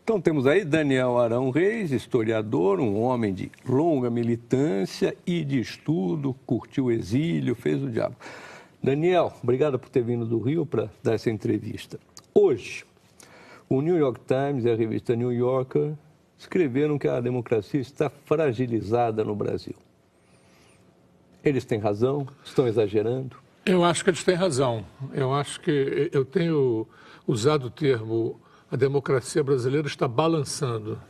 Então temos aí Daniel Arão Reis, historiador, um homem de longa militância e de estudo, curtiu o exílio, fez o diabo. Daniel, obrigado por ter vindo do Rio para dar essa entrevista. Hoje, o New York Times e a revista New Yorker escreveram que a democracia está fragilizada no Brasil. Eles têm razão? Estão exagerando? Eu acho que eles têm razão. Eu acho que eu tenho usado o termo a democracia brasileira está balançando,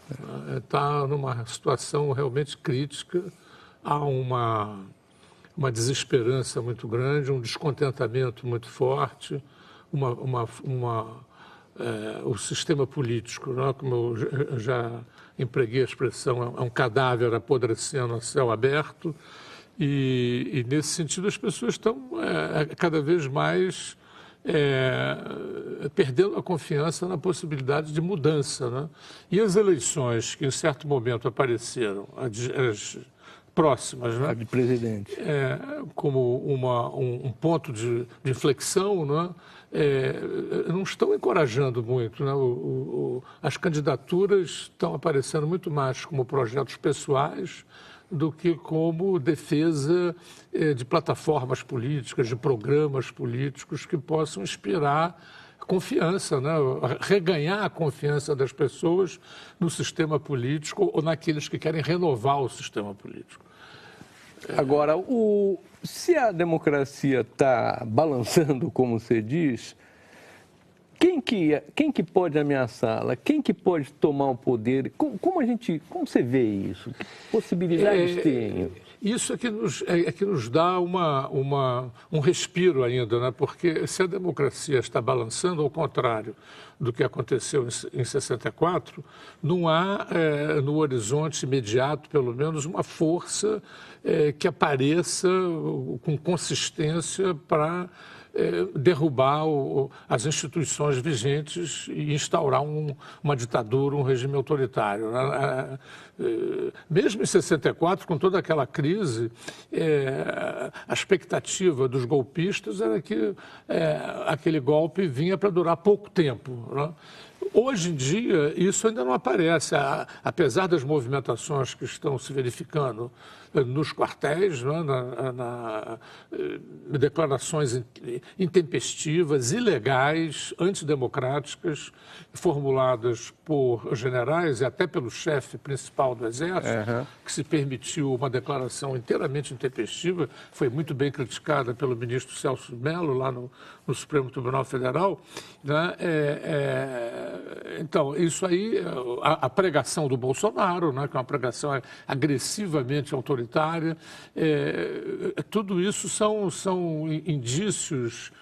está numa situação realmente crítica, há uma desesperança muito grande, um descontentamento muito forte, o sistema político, né, como eu já empreguei a expressão, é um cadáver apodrecendo a céu aberto, e nesse sentido as pessoas estão cada vez mais perdendo a confiança na possibilidade de mudança, né? E as eleições que em certo momento apareceram, as próximas, né? A de presidente. Como um ponto de inflexão, né? Não estão encorajando muito, né? As candidaturas estão aparecendo muito mais como projetos pessoais do que como defesa de plataformas políticas, de programas políticos que possam inspirar confiança, né? Reganhar a confiança das pessoas no sistema político ou naqueles que querem renovar o sistema político. Agora, se a democracia está balançando, como você diz, quem que pode ameaçá-la? Quem que pode tomar o poder? Como você vê isso? Que possibilidades tem? Isso é que nos dá um respiro ainda, né? Porque se a democracia está balançando, ao contrário do que aconteceu em 64, não há no horizonte imediato, pelo menos, uma força que apareça com consistência para derrubar as instituições vigentes e instaurar uma ditadura, um regime autoritário, né? Mesmo em 64, com toda aquela crise, a expectativa dos golpistas era que aquele golpe vinha para durar pouco tempo, né? Hoje em dia, isso ainda não aparece, apesar das movimentações que estão se verificando nos quartéis, né, declarações intempestivas, ilegais, antidemocráticas, formuladas por generais e até pelo chefe principal do Exército, que se permitiu uma declaração inteiramente intempestiva, foi muito bem criticada pelo ministro Celso Mello, lá no Supremo Tribunal Federal, né? Então, isso aí, a pregação do Bolsonaro, né, que é uma pregação agressivamente autoritária, tudo isso são indícios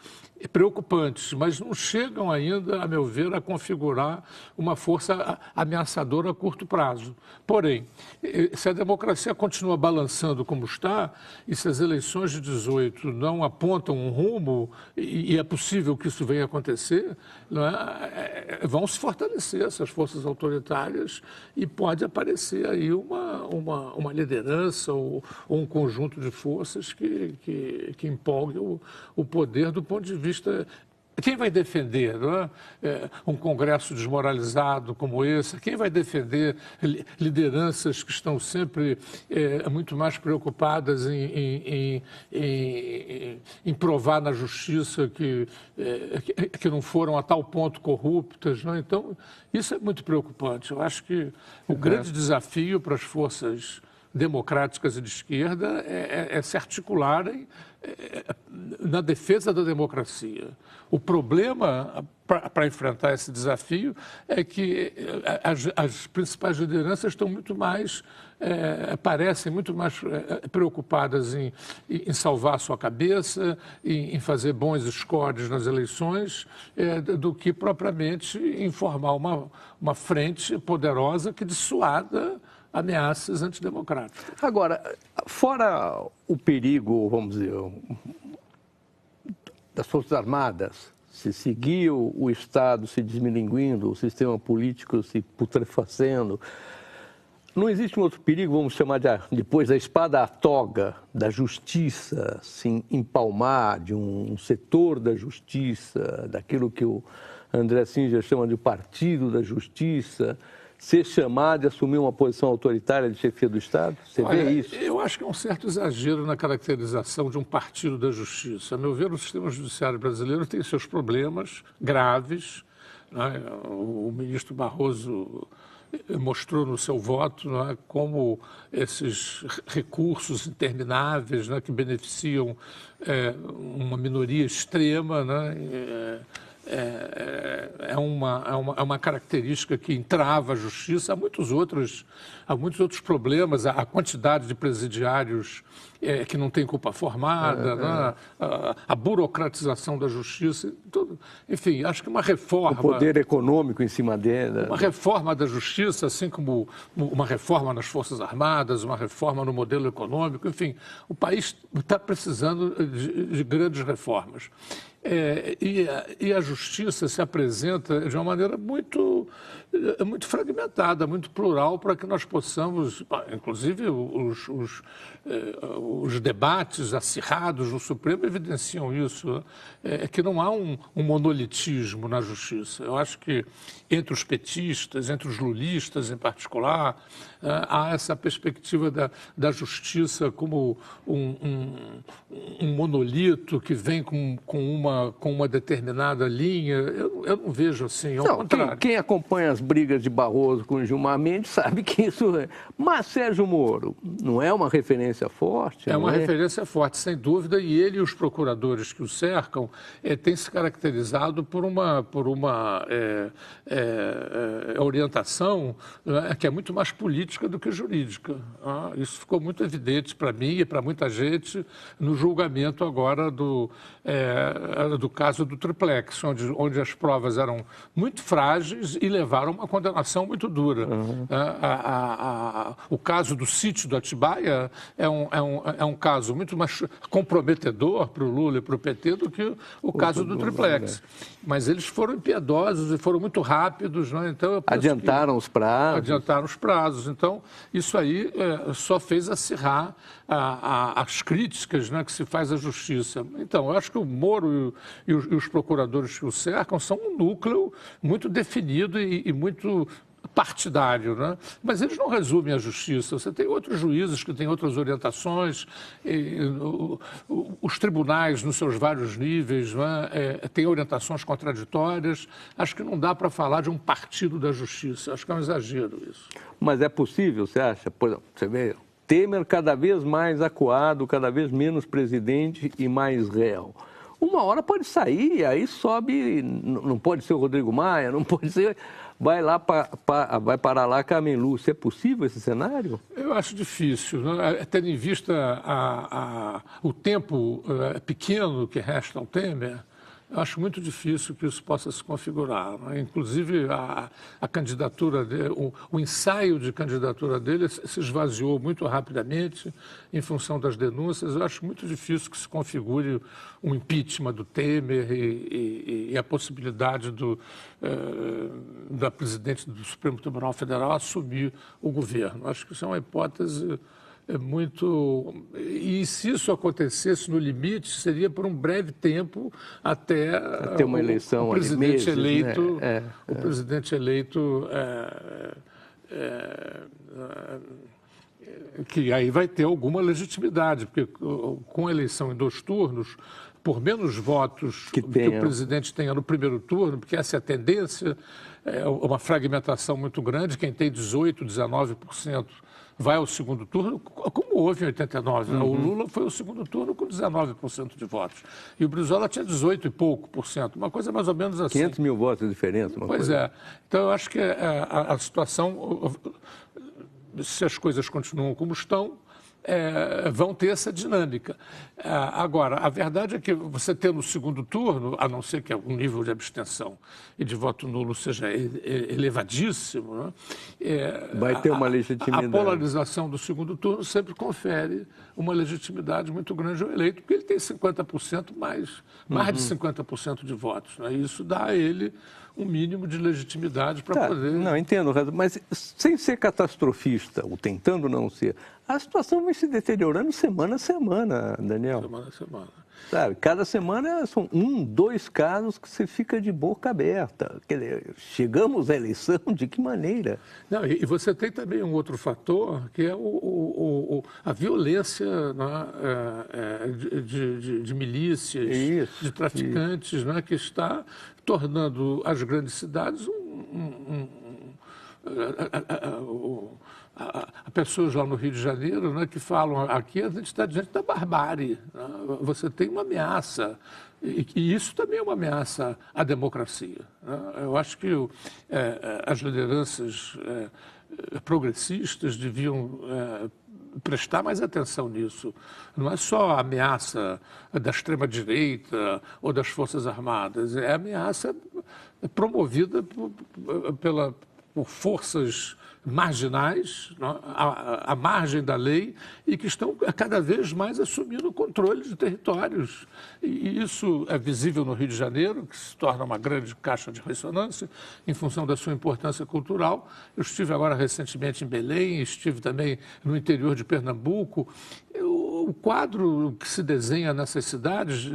preocupantes, mas não chegam ainda, a meu ver, a configurar uma força ameaçadora a curto prazo. Porém, se a democracia continua balançando como está, e se as eleições de 18 não apontam um rumo, e é possível que isso venha a acontecer, né, vão se fortalecer essas forças autoritárias e pode aparecer aí uma liderança ou um conjunto de forças que empolgue o poder do ponto de vista. Quem vai defender, não é? Um Congresso desmoralizado como esse? Quem vai defender lideranças que estão sempre muito mais preocupadas em provar na justiça que não foram a tal ponto corruptas? Não é? Então, isso é muito preocupante. Eu acho que o grande desafio para as forças democráticas e de esquerda é se articularem na defesa da democracia. O problema para enfrentar esse desafio é que as principais lideranças estão muito mais, parecem muito mais preocupadas em salvar a sua cabeça, em fazer bons scores nas eleições, do que propriamente em formar uma frente poderosa que dissuada ameaças antidemocráticas. Agora, fora o perigo, vamos dizer, das Forças Armadas, se seguir o Estado se desmilinguindo, o sistema político se putrefacendo, não existe um outro perigo, vamos chamar depois da espada à toga, da justiça se empalmar, de um setor da justiça, daquilo que o André Singer chama de partido da justiça, ser chamado de assumir uma posição autoritária de chefia do Estado? Você vê isso? Eu acho que é um certo exagero na caracterização de um partido da justiça. A meu ver, o sistema judiciário brasileiro tem seus problemas graves, né? O ministro Barroso mostrou no seu voto, né, como esses recursos intermináveis, né, que beneficiam uma minoria extrema, né, é uma característica que entrava a justiça. Há muitos outros problemas, a quantidade de presidiários que não tem culpa formada, né? A burocratização da justiça, tudo. Enfim, acho que uma reforma... O poder econômico em cima dela. Uma reforma da justiça, assim como uma reforma nas Forças Armadas, uma reforma no modelo econômico, enfim, o país está precisando de grandes reformas. E a justiça se apresenta de uma maneira muito fragmentada, muito plural, para que nós possamos, inclusive os debates acirrados no Supremo evidenciam isso, que não há um monolitismo na justiça. Eu acho que entre os petistas, entre os lulistas em particular, há essa perspectiva da justiça como um monolito que vem com uma determinada linha. Eu não vejo assim, ao contrário. Quem acompanha as brigas de Barroso com Gilmar Mendes sabe que isso é... Mas Sérgio Moro não é uma referência forte? É uma referência forte, sem dúvida, e ele e os procuradores que o cercam têm se caracterizado por uma orientação que é muito mais política do que jurídica. Isso ficou muito evidente para mim e para muita gente no julgamento agora do caso do Triplex, onde as provas eram muito frágeis e levaram a uma condenação muito dura. O caso do sítio do Atibaia é um caso muito mais comprometedor para o Lula e para o PT do que o caso do Triplex. Mas eles foram impiedosos e foram muito rápidos, né? Então, adiantaram os prazos. Adiantaram os prazos. Então, isso aí só fez acirrar as críticas, né, que se faz à justiça. Então, eu acho que o Moro e os procuradores que o cercam são um núcleo muito definido e muito partidário, né? Mas eles não resumem a justiça. Você tem outros juízes que têm outras orientações, os tribunais, nos seus vários níveis, né, têm orientações contraditórias. Acho que não dá para falar de um partido da justiça. Acho que é um exagero isso. Mas é possível, você acha? Por exemplo, você vê Temer cada vez mais acuado, cada vez menos presidente e mais réu. Uma hora pode sair, aí sobe, não pode ser o Rodrigo Maia, não pode ser... Vai vai parar lá Carmen Lúcia. É possível esse cenário? Eu acho difícil, né? Tendo em vista o tempo pequeno que resta ao Temer, eu acho muito difícil que isso possa se configurar, né? Inclusive, a candidatura dele, o ensaio de candidatura dele se esvaziou muito rapidamente em função das denúncias. Eu acho muito difícil que se configure um impeachment do Temer e a possibilidade da presidente do Supremo Tribunal Federal assumir o governo. Acho que isso é uma hipótese... E se isso acontecesse, no limite, seria por um breve tempo até uma eleição, o presidente meses, eleito, né? O presidente eleito que aí vai ter alguma legitimidade, porque com a eleição em 2 turnos, por menos votos que o presidente tenha no primeiro turno, porque essa é a tendência, é uma fragmentação muito grande, quem tem 18%, 19% vai ao segundo turno, como houve em 89. O Lula foi ao segundo turno com 19% de votos. E o Brizola tinha 18 e pouco por cento, uma coisa mais ou menos assim. 500 mil votos de diferença. Pois é. Então, eu acho que a situação, se as coisas continuam como estão, vão ter essa dinâmica. Agora, a verdade é que você ter no segundo turno, a não ser que o nível de abstenção e de voto nulo seja elevadíssimo, né? Vai ter uma legitimidade. A polarização do segundo turno sempre confere uma legitimidade muito grande ao eleito, porque ele tem 50% mais de 50% de votos, né? E isso dá a ele um mínimo de legitimidade para poder... Não, entendo, mas sem ser catastrofista, ou tentando não ser, a situação vai se deteriorando semana a semana, Daniel. Semana a semana. Sabe, cada semana são 1, 2 casos que você fica de boca aberta. Quer dizer, chegamos à eleição de que maneira? Não, e você tem também um outro fator, que é a violência, né, de milícias, Isso, de traficantes, né, que está tornando as grandes cidades há pessoas lá no Rio de Janeiro, né, que falam aqui a gente está diante da barbárie, né? Você tem uma ameaça, e isso também é uma ameaça à democracia, né? Eu acho que as lideranças progressistas deviam prestar mais atenção nisso. Não é só a ameaça da extrema-direita ou das Forças Armadas, é a ameaça promovida por forças marginais, à margem da lei, e que estão cada vez mais assumindo o controle de territórios. E isso é visível no Rio de Janeiro, que se torna uma grande caixa de ressonância em função da sua importância cultural. Eu estive agora recentemente em Belém, estive também no interior de Pernambuco. O quadro que se desenha nessas cidades,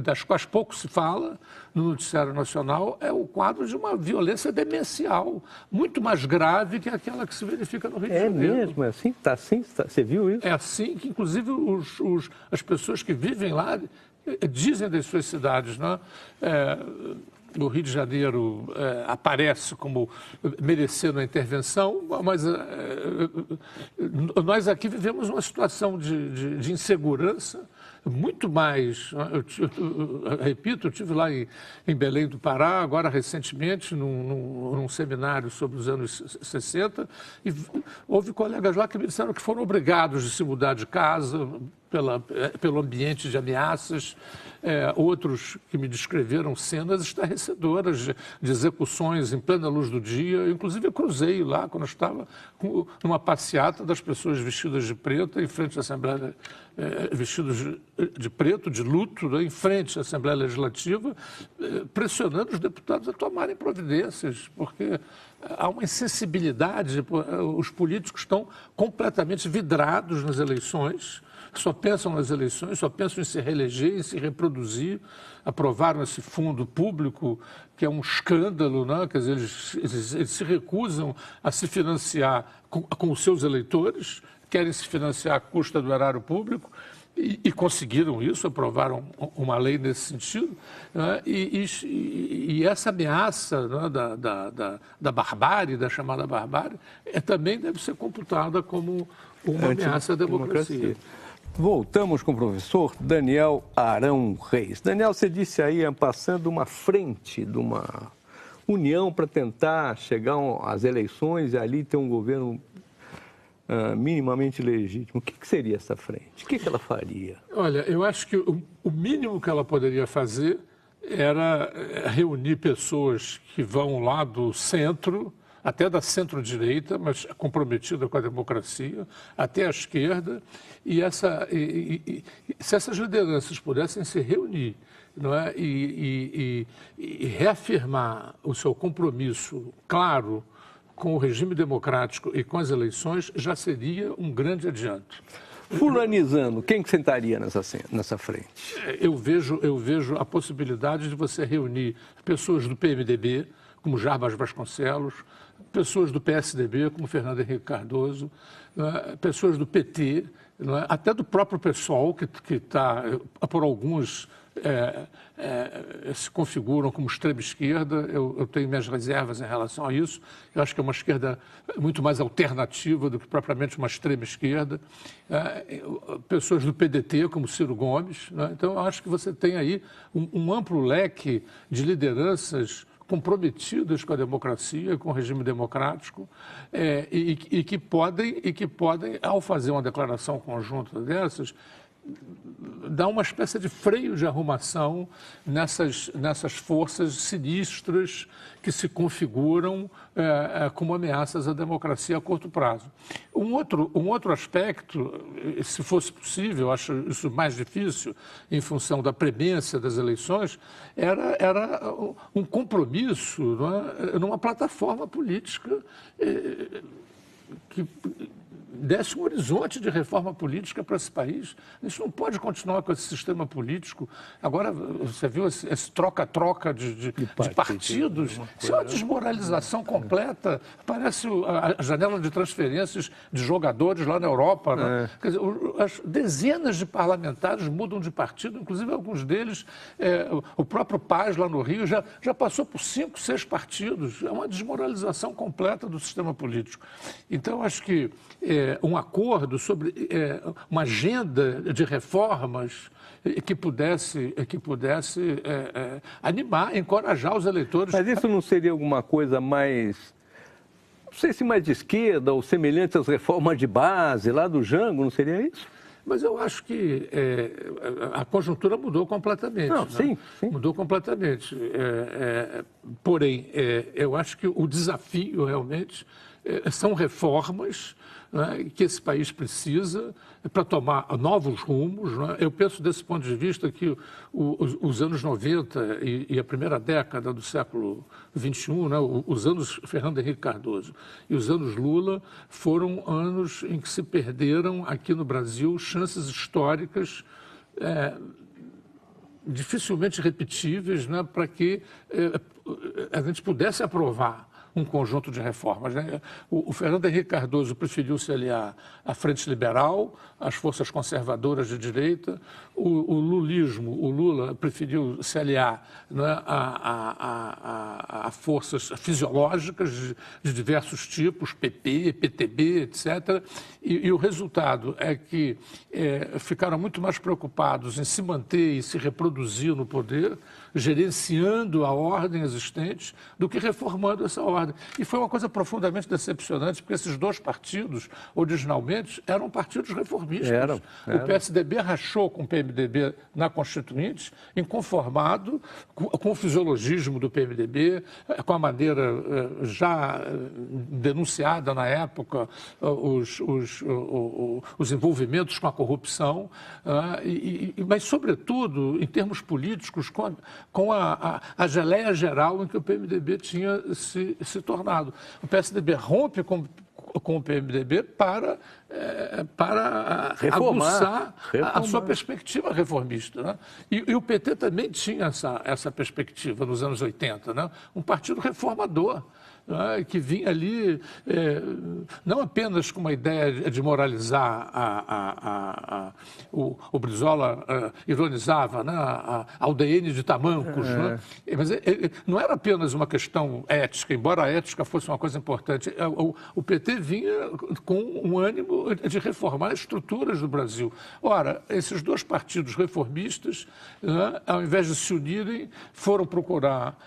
das quais pouco se fala no noticiário nacional, é o quadro de uma violência demencial, muito mais grave que aquela que se verifica no Rio de Janeiro. É mesmo? É assim? Está assim? Você viu isso? É assim que, inclusive, as pessoas que vivem lá dizem das suas cidades, né? O Rio de Janeiro aparece como merecendo a intervenção, mas nós aqui vivemos uma situação de insegurança muito mais. Repito, eu estive lá em Belém do Pará, agora recentemente, num seminário sobre os anos 60, e houve colegas lá que me disseram que foram obrigados a se mudar de casa pelo ambiente de ameaças. Outros que me descreveram cenas estarrecedoras de execuções em plena luz do dia. Inclusive, eu cruzei lá, quando eu estava numa passeata das pessoas vestidas de preto, em frente à Assembleia, vestidos de preto, de luto, né, em frente à Assembleia Legislativa, pressionando os deputados a tomarem providências, porque há uma insensibilidade, os políticos estão completamente vidrados nas eleições, só pensam nas eleições, só pensam em se reeleger, em se reproduzir. Aprovaram esse fundo público, que é um escândalo, né? Quer dizer, eles se recusam a se financiar com os seus eleitores, querem se financiar à custa do erário público, e conseguiram isso, aprovaram uma lei nesse sentido, né? E essa ameaça, né, da barbárie, da chamada barbárie, também deve ser computada como uma ameaça à democracia. Voltamos com o professor Daniel Arão Reis. Daniel, você disse aí, passando uma frente de uma união para tentar chegar às eleições e ali ter um governo minimamente legítimo. O que seria essa frente? O que ela faria? Olha, eu acho que o mínimo que ela poderia fazer era reunir pessoas que vão lá do centro, até da centro-direita, mas comprometida com a democracia, até a esquerda, e se essas lideranças pudessem se reunir, não é? e reafirmar o seu compromisso claro com o regime democrático e com as eleições, já seria um grande adianto. Fulanizando, quem que sentaria nessa frente? Eu vejo a possibilidade de você reunir pessoas do PMDB, como Jarbas Vasconcelos, pessoas do PSDB, como Fernando Henrique Cardoso, pessoas do PT, até do próprio PSOL, que está, por alguns, se configuram como extrema-esquerda. Eu tenho minhas reservas em relação a isso. Eu acho que é uma esquerda muito mais alternativa do que propriamente uma extrema-esquerda. Pessoas do PDT, como Ciro Gomes. Então, eu acho que você tem aí um amplo leque de lideranças comprometidas com a democracia, com o regime democrático, e que podem, ao fazer uma declaração conjunta dessas, dar uma espécie de freio de arrumação nessas forças sinistras que se configuram como ameaças à democracia a curto prazo. Um outro aspecto, se fosse possível, acho isso mais difícil, em função da premência das eleições, era um compromisso, não é, numa plataforma política que desse um horizonte de reforma política para esse país. A gente não pode continuar com esse sistema político. Agora, você viu esse troca-troca de partidos? Isso é uma desmoralização completa. Parece a janela de transferências de jogadores lá na Europa. Né? Quer dizer, as dezenas de parlamentares mudam de partido, inclusive alguns deles, o próprio Paz lá no Rio já passou por 5, 6 partidos. É uma desmoralização completa do sistema político. Então, acho que um acordo sobre uma agenda de reformas que pudesse animar, encorajar os eleitores. Mas isso não seria alguma coisa mais, não sei se mais de esquerda ou semelhante às reformas de base lá do Jango, não seria isso? Mas eu acho que a conjuntura mudou completamente. Não, né? sim. Mudou completamente. Porém, eu acho que o desafio realmente são reformas, né, que esse país precisa para tomar novos rumos. Né? Eu penso desse ponto de vista que os anos 90 e a primeira década do século XXI, né, os anos Fernando Henrique Cardoso e os anos Lula, foram anos em que se perderam aqui no Brasil chances históricas dificilmente repetíveis, né, para que a gente pudesse aprovar um conjunto de reformas. Né? O Fernando Henrique Cardoso preferiu se aliar à Frente Liberal, às forças conservadoras de direita. O Lula preferiu se aliar, né, a forças fisiológicas de diversos tipos, PP, PTB, etc. E o resultado é que ficaram muito mais preocupados em se manter e se reproduzir no poder, gerenciando a ordem existente, do que reformando essa ordem. E foi uma coisa profundamente decepcionante, porque esses dois partidos, originalmente, eram partidos reformistas. Eram. O PSDB rachou com o PMDB na Constituinte, inconformado com o fisiologismo do PMDB, com a maneira já denunciada na época, os envolvimentos com a corrupção, mas, sobretudo, em termos políticos, com a geleia geral em que o PMDB tinha se tornado. O PSDB rompe com o PMDB para aguçar a sua perspectiva reformista. Né? E o PT também tinha essa perspectiva nos anos 80, né? Um partido reformador, né, que vinha ali não apenas com uma ideia de moralizar, o Brizola ironizava, né, a UDN de tamancos, né? Mas não era apenas uma questão ética, embora a ética fosse uma coisa importante. O PT vinha com um ânimo de reformar as estruturas do Brasil. Ora, esses dois partidos reformistas, né, ao invés de se unirem, foram procurar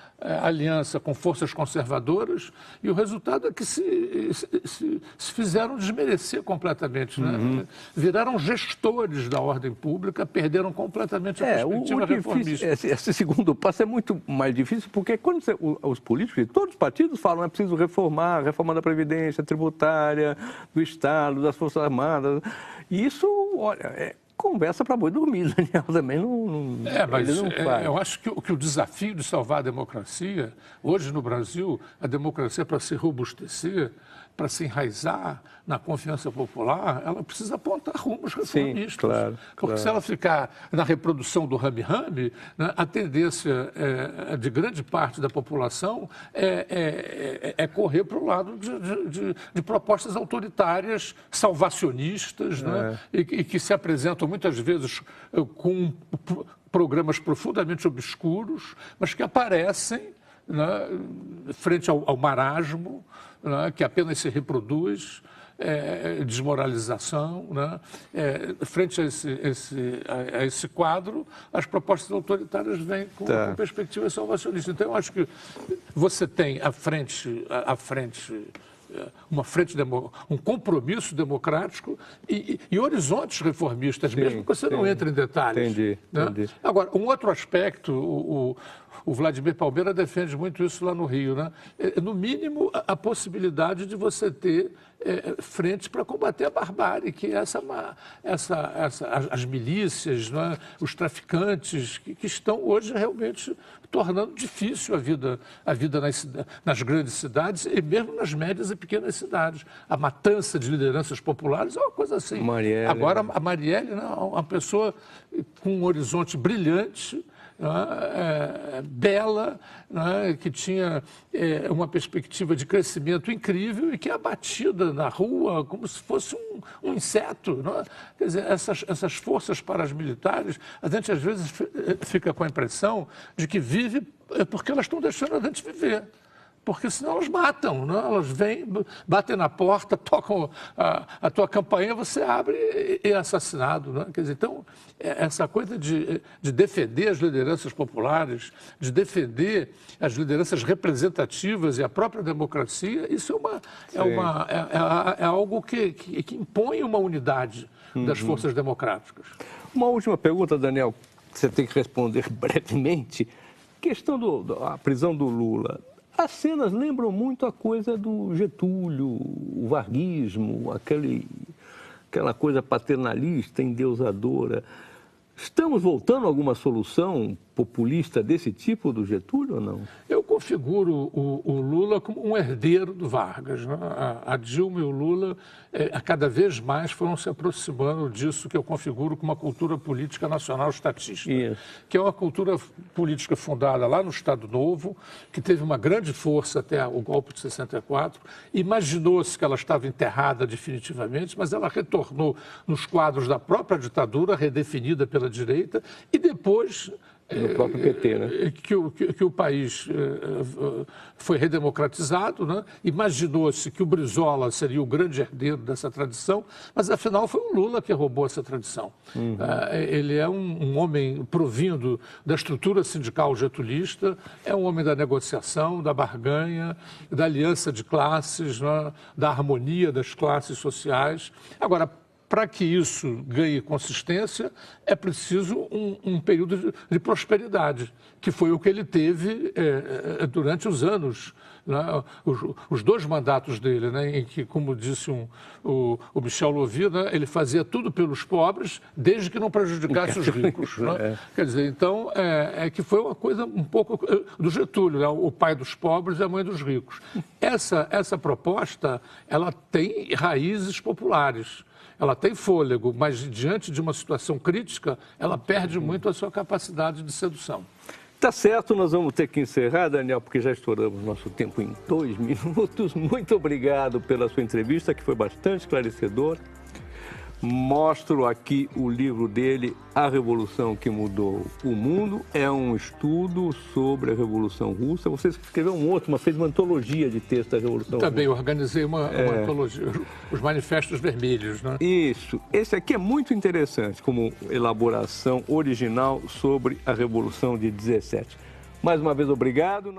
aliança com forças conservadoras, e o resultado é que se fizeram desmerecer completamente. Né? Viraram gestores da ordem pública, perderam completamente a perspectiva reformista. Esse segundo passo é muito mais difícil, porque quando os políticos de todos os partidos falam é preciso reformar, reforma da Previdência tributária, do Estado, das Forças Armadas, e isso, olha, conversa para boi dormir, Daniel, também mas eu acho que o desafio de salvar a democracia, hoje no Brasil, a democracia, para se robustecer, para se enraizar na confiança popular, ela precisa apontar rumos reformistas. Sim, claro. Porque se ela ficar na reprodução do rame-rame, né, a tendência de grande parte da população é correr para o lado de propostas autoritárias, salvacionistas, né, e que se apresentam muitas vezes com programas profundamente obscuros, mas que aparecem, né, frente ao marasmo, né, que apenas se reproduz, desmoralização, né? Frente a esse quadro, as propostas autoritárias vêm com perspectiva salvacionista. Então, eu acho que você tem um compromisso democrático e horizontes reformistas, mesmo que você não entre em detalhes. Entendi. Agora, um outro aspecto, o Vladimir Palmeira defende muito isso lá no Rio, né? No mínimo, a possibilidade de você ter frentes para combater a barbárie, que as milícias, né? Os traficantes, que estão hoje realmente tornando difícil a vida nas grandes cidades e mesmo nas médias e pequenas cidades. A matança de lideranças populares é uma coisa assim. Marielle, agora, a Marielle, né, uma pessoa com um horizonte brilhante, bela, que tinha uma perspectiva de crescimento incrível e que é abatida na rua como se fosse um inseto. Quer dizer, essas forças paramilitares, a gente às vezes fica com a impressão de que vive porque elas estão deixando a gente viver. Porque senão elas matam, né? Elas vêm, batem na porta, tocam a tua campainha, você abre e é assassinado. Né? Quer dizer, então, essa coisa de defender as lideranças populares, de defender as lideranças representativas e a própria democracia, isso é algo que impõe uma unidade das forças democráticas. Uma última pergunta, Daniel, que você tem que responder brevemente. Questão da prisão do Lula. As cenas lembram muito a coisa do Getúlio, o varguismo, aquela coisa paternalista, endeusadora. Estamos voltando a alguma solução populista desse tipo do Getúlio ou não? Eu configuro o Lula como um herdeiro do Vargas. Né? A Dilma e o Lula, a cada vez mais, foram se aproximando disso que eu configuro como uma cultura política nacional estatista, que é uma cultura política fundada lá no Estado Novo, que teve uma grande força até o golpe de 64. Imaginou-se que ela estava enterrada definitivamente, mas ela retornou nos quadros da própria ditadura, redefinida pela direita, e depois... No próprio PT, né? Que o país foi redemocratizado, né? Imaginou-se que o Brizola seria o grande herdeiro dessa tradição, mas afinal foi o Lula que roubou essa tradição. Ele é um homem provindo da estrutura sindical getulista, é um homem da negociação, da barganha, da aliança de classes, né? Da harmonia das classes sociais. Agora, para que isso ganhe consistência, é preciso um período de prosperidade, que foi o que ele teve durante os anos, né? Os dois mandatos dele, né? Em que, como disse o Michel Louvi, né? Ele fazia tudo pelos pobres, desde que não prejudicasse os ricos. Né? Quer dizer, então, que foi uma coisa um pouco do Getúlio, né? O pai dos pobres e a mãe dos ricos. Essa proposta, ela tem raízes populares. Ela tem fôlego, mas diante de uma situação crítica, ela perde muito a sua capacidade de sedução. Tá certo, nós vamos ter que encerrar, Daniel, porque já estouramos nosso tempo em 2 minutos. Muito obrigado pela sua entrevista, que foi bastante esclarecedora. Mostro aqui o livro dele, A Revolução que Mudou o Mundo. É um estudo sobre a Revolução Russa. Você escreveu um outro, mas fez uma antologia de texto da Revolução Russa. Também organizei uma antologia, os Manifestos Vermelhos, né? Isso. Esse aqui é muito interessante, como elaboração original sobre a Revolução de 17. Mais uma vez, obrigado.